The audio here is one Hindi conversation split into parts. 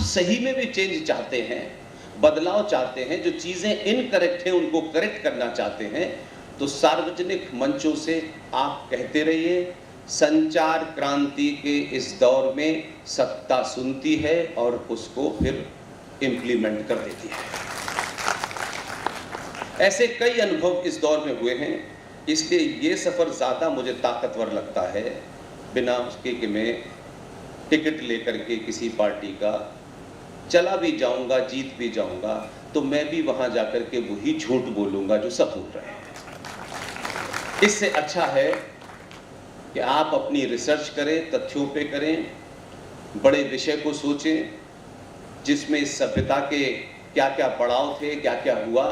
सही में भी चेंज चाहते हैं, बदलाव चाहते हैं, जो चीज़ें इनकरेक्ट हैं उनको करेक्ट करना चाहते हैं, तो सार्वजनिक मंचों से आप कहते रहिए। संचार क्रांति के इस दौर में सत्ता सुनती है और उसको फिर इम्प्लीमेंट कर देती है। ऐसे कई अनुभव इस दौर में हुए हैं, इसलिए ये सफ़र ज़्यादा मुझे ताकतवर लगता है, बिना उसके कि मैं टिकट लेकर के किसी पार्टी का चला भी जाऊंगा, जीत भी जाऊंगा, तो मैं भी वहां जाकर के वही झूठ बोलूंगा जो सब बोल रहे हैं। इससे अच्छा है कि आप अपनी रिसर्च करें, तथ्यों पे करें, बड़े विषय को सोचें, जिसमें इस सभ्यता के क्या क्या पड़ाव थे, क्या क्या हुआ,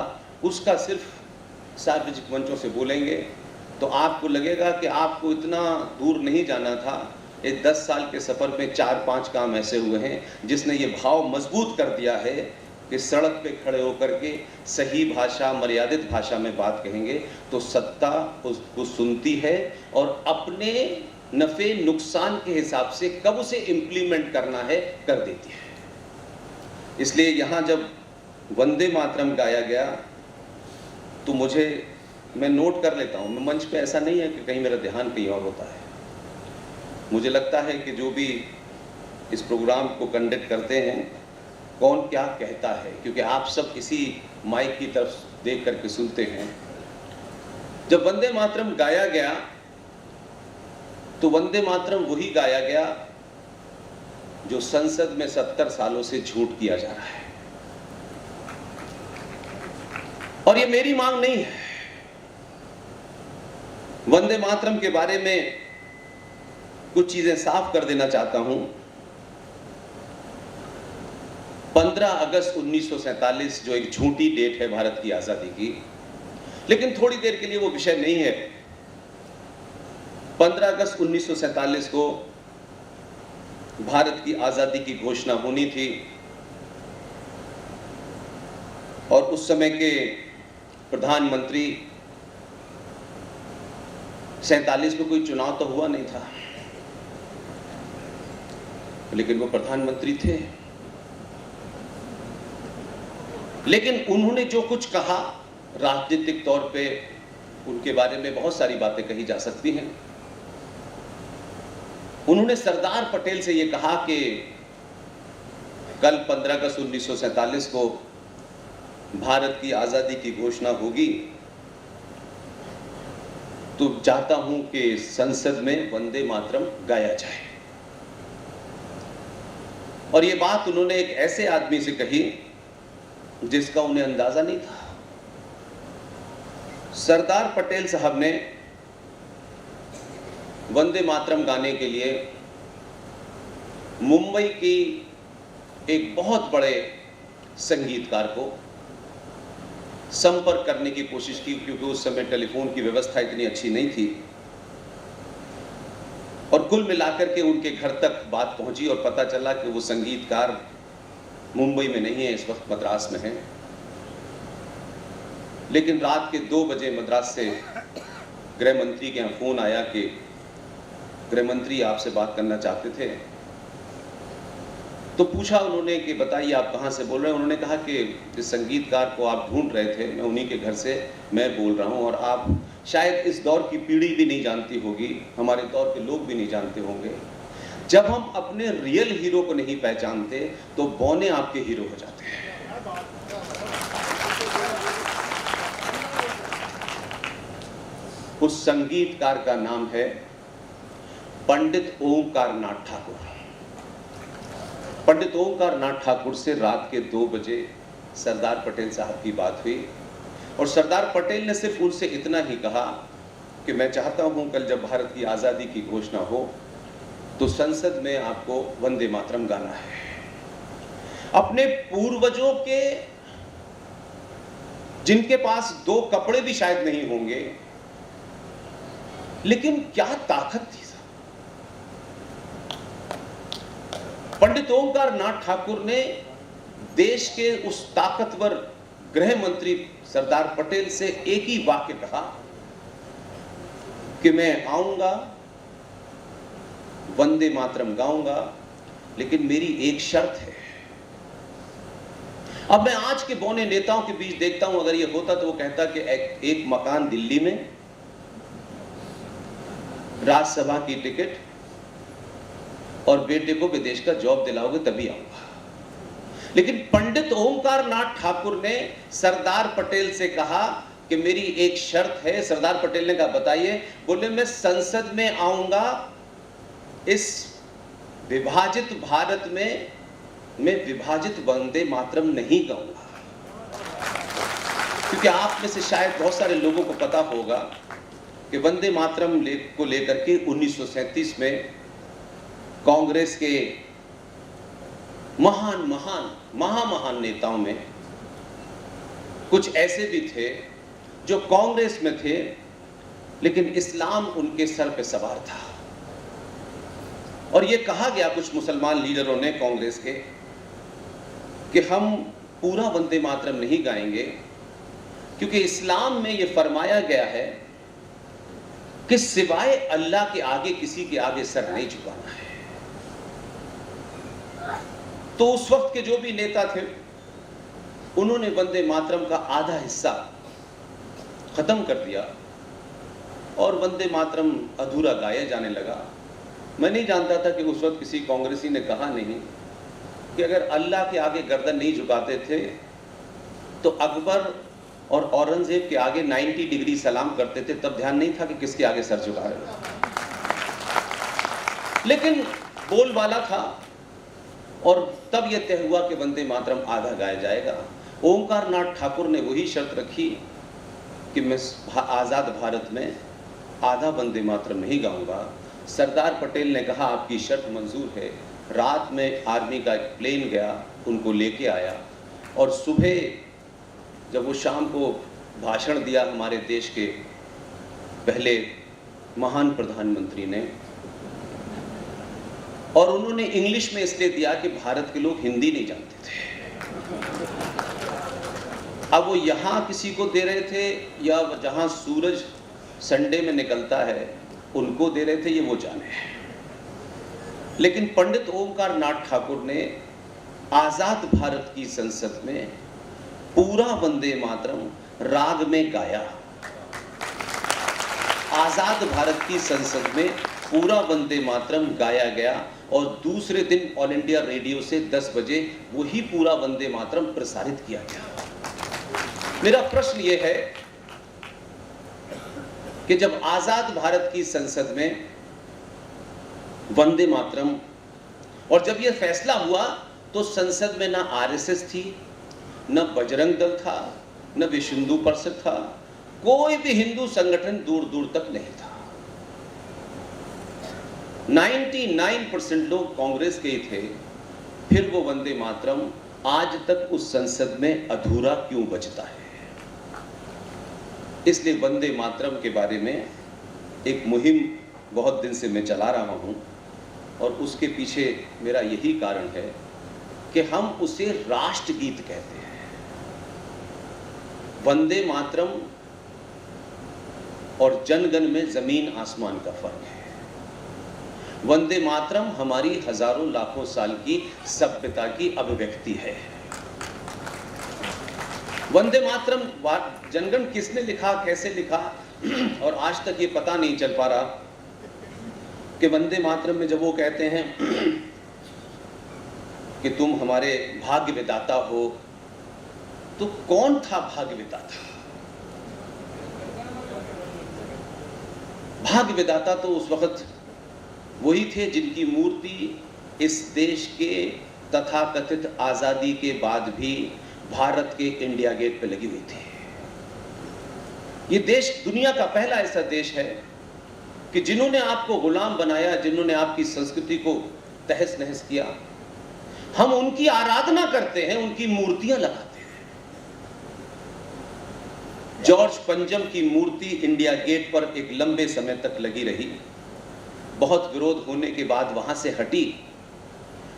उसका सिर्फ सार्वजनिक मंचों से बोलेंगे तो आपको लगेगा कि आपको इतना दूर नहीं जाना था। ये 10 साल के सफ़र में 4-5 काम ऐसे हुए हैं जिसने ये भाव मजबूत कर दिया है कि सड़क पे खड़े होकर के सही भाषा, मर्यादित भाषा में बात कहेंगे तो सत्ता उसको सुनती है और अपने नफ़े नुकसान के हिसाब से कब उसे इम्प्लीमेंट करना है कर देती है। इसलिए यहाँ जब वंदे मातरम गाया गया तो मैं नोट कर लेता हूँ। मैं मंच पे ऐसा नहीं है कि कहीं मेरा ध्यान कहीं और होता है। मुझे लगता है कि जो भी इस प्रोग्राम को कंडक्ट करते हैं, कौन क्या कहता है, क्योंकि आप सब इसी माइक की तरफ देख करके सुनते हैं। जब वंदे मातरम गाया गया तो वंदे मातरम वही गाया गया जो संसद में 70 सालों से झूठ किया जा रहा है। और ये मेरी मांग नहीं है। वंदे मातरम के बारे में कुछ चीजें साफ कर देना चाहता हूं। 15 अगस्त 1947 जो एक झूठी डेट है भारत की आजादी की, लेकिन थोड़ी देर के लिए वो विषय नहीं है। 15 अगस्त 1947 को भारत की आजादी की घोषणा होनी थी और उस समय के प्रधानमंत्री, 47 में कोई चुनाव तो हुआ नहीं था, लेकिन वो प्रधानमंत्री थे। लेकिन उन्होंने जो कुछ कहा, राजनीतिक तौर पे उनके बारे में बहुत सारी बातें कही जा सकती हैं। उन्होंने सरदार पटेल से ये कहा कि कल 15 अगस्त 1947 को भारत की आजादी की घोषणा होगी, तो चाहता हूं कि संसद में वंदे मातरम गाया जाए। और ये बात उन्होंने एक ऐसे आदमी से कही जिसका उन्हें अंदाजा नहीं था। सरदार पटेल साहब ने वंदे मातरम गाने के लिए मुंबई की एक बहुत बड़े संगीतकार को संपर्क करने की कोशिश की, क्योंकि उस समय टेलीफोन की व्यवस्था इतनी अच्छी नहीं थी। और कुल मिलाकर के उनके घर तक बात पहुंची और पता चला कि वो संगीतकार मुंबई में नहीं है, इस वक्त मद्रास में है। लेकिन रात के 2 बजे मद्रास से गृह मंत्री के यहाँ फोन आया कि गृह मंत्री आपसे बात करना चाहते थे। तो पूछा उन्होंने कि बताइए आप कहाँ से बोल रहे हैं। उन्होंने कहा कि जिस संगीतकार को आप ढूंढ रहे थे, मैं उन्हीं के घर से मैं बोल रहा हूँ, और आप शायद इस दौर की पीढ़ी भी नहीं जानती होगी, हमारे दौर के लोग भी नहीं जानते होंगे, जब हम अपने रियल हीरो को नहीं पहचानते तो बौने आपके हीरो हो जाते हैं। उस संगीतकार का नाम है पंडित ओमकार नाथ ठाकुर। पंडित ओमकार नाथ ठाकुर से रात के 2 बजे सरदार पटेल साहब की बात हुई और सरदार पटेल ने सिर्फ उनसे इतना ही कहा कि मैं चाहता हूं कल जब भारत की आज़ादी की घोषणा हो तो संसद में आपको वंदे मातरम गाना है। अपने पूर्वजों के, जिनके पास 2 कपड़े भी शायद नहीं होंगे, लेकिन क्या ताकत थी। पंडित ओमकार नाथ ठाकुर ने देश के उस ताकतवर गृह मंत्री सरदार पटेल से एक ही वाक्य कहा कि मैं आऊंगा, वंदे मातरम गाऊंगा, लेकिन मेरी एक शर्त है अब मैं आज के बौने नेताओं के बीच देखता हूं, अगर ये होता तो वो कहता कि एक मकान दिल्ली में, राज्यसभा की टिकट और बेटे को विदेश का जॉब दिलाओगे तभी आऊंगा। लेकिन पंडित ओमकार नाथ ठाकुर ने सरदार पटेल से कहा कि मेरी एक शर्त है। सरदार पटेल ने कहा बताइए। बोले मैं संसद में आऊंगा, इस विभाजित भारत में मैं विभाजित वंदे मातरम नहीं गाऊंगा। क्योंकि आप में से शायद बहुत सारे लोगों को पता होगा कि वंदे मातरम को लेकर के 1937 में कांग्रेस के महान नेताओं में कुछ ऐसे भी थे जो कांग्रेस में थे, लेकिन इस्लाम उनके सर पे सवार था। और ये कहा गया कुछ मुसलमान लीडरों ने कांग्रेस के कि हम पूरा वंदे मातरम नहीं गाएंगे, क्योंकि इस्लाम में ये फरमाया गया है कि सिवाय अल्लाह के आगे किसी के आगे सर नहीं झुकाना है। तो उस वक्त के जो भी नेता थे उन्होंने वंदे मातरम का आधा हिस्सा खत्म कर दिया और वंदे मातरम अधूरा गाया जाने लगा। मैं नहीं जानता था कि उस वक्त किसी कांग्रेसी ने कहा नहीं कि अगर अल्लाह के आगे गर्दन नहीं झुकाते थे तो अकबर और औरंगजेब के आगे 90 डिग्री सलाम करते थे, तब ध्यान नहीं था कि किसके आगे सर झुका रहे। लेकिन बोलबाला था और तब यह तय हुआ कि वंदे मातरम आधा गाया जाएगा। ओमकार नाथ ठाकुर ने वही शर्त रखी कि मैं आज़ाद भारत में आधा वंदे मातरम नहीं गाऊंगा। सरदार पटेल ने कहा आपकी शर्त मंजूर है। रात में आर्मी का एक प्लेन गया, उनको लेके आया और सुबह जब वो शाम को भाषण दिया हमारे देश के पहले महान प्रधानमंत्री ने, और उन्होंने इंग्लिश में इसलिए दिया कि भारत के लोग हिंदी नहीं जानते थे। अब वो यहाँ किसी को दे रहे थे या जहाँ सूरज संडे में निकलता है उनको दे रहे थे, ये वो जाने। लेकिन पंडित ओमकार नाथ ठाकुर ने आज़ाद भारत की संसद में पूरा वंदे मातरम राग में गाया। आज़ाद भारत की संसद में पूरा वंदे मातरम गाया गया और दूसरे दिन ऑल इंडिया रेडियो से 10 बजे वही पूरा वंदे मातरम प्रसारित किया गया। मेरा प्रश्न यह है कि जब आज़ाद भारत की संसद में वंदे मातरम, और जब यह फैसला हुआ तो संसद में ना आरएसएस थी, न बजरंग दल था, न विश्व हिंदू परिषद था, कोई भी हिंदू संगठन दूर दूर तक नहीं था। 99% लोग कांग्रेस के ही थे। फिर वो वंदे मातरम आज तक उस संसद में अधूरा क्यों बचता है? इसलिए वंदे मातरम के बारे में एक मुहिम बहुत दिन से मैं चला रहा हूं और उसके पीछे मेरा यही कारण है कि हम उसे राष्ट्रगीत कहते हैं। वंदे मातरम और जनगण में जमीन आसमान का फर्क है। वंदे मातरम हमारी हजारों लाखों साल की सभ्यता की अभिव्यक्ति है। वंदे मातरम जनगण किसने लिखा, कैसे लिखा, और आज तक ये पता नहीं चल पा रहा कि वंदे मातरम में जब वो कहते हैं कि तुम हमारे भाग्य विधाता हो, तो कौन था भाग्य विधाता? भाग्य विधाता तो उस वक्त वही थे जिनकी मूर्ति इस देश के तथाकथित आजादी के बाद भी भारत के इंडिया गेट पे लगी हुई थी। ये देश दुनिया का पहला ऐसा देश है कि जिन्होंने आपको गुलाम बनाया, जिन्होंने आपकी संस्कृति को तहस नहस किया, हम उनकी आराधना करते हैं, उनकी मूर्तियां लगाते हैं। जॉर्ज पंजम की मूर्ति इंडिया गेट पर एक लंबे समय तक लगी रही। बहुत विरोध होने के बाद वहां से हटी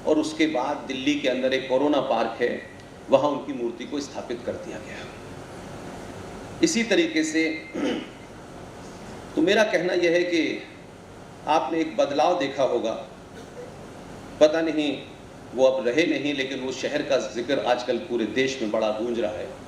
और उसके बाद दिल्ली के अंदर एक कोरोना पार्क है, वहां उनकी मूर्ति को स्थापित कर दिया गया। इसी तरीके से तो मेरा कहना यह है कि आपने एक बदलाव देखा होगा, पता नहीं वो अब रहे नहीं, लेकिन वो शहर का जिक्र आजकल पूरे देश में बड़ा गूंज रहा है।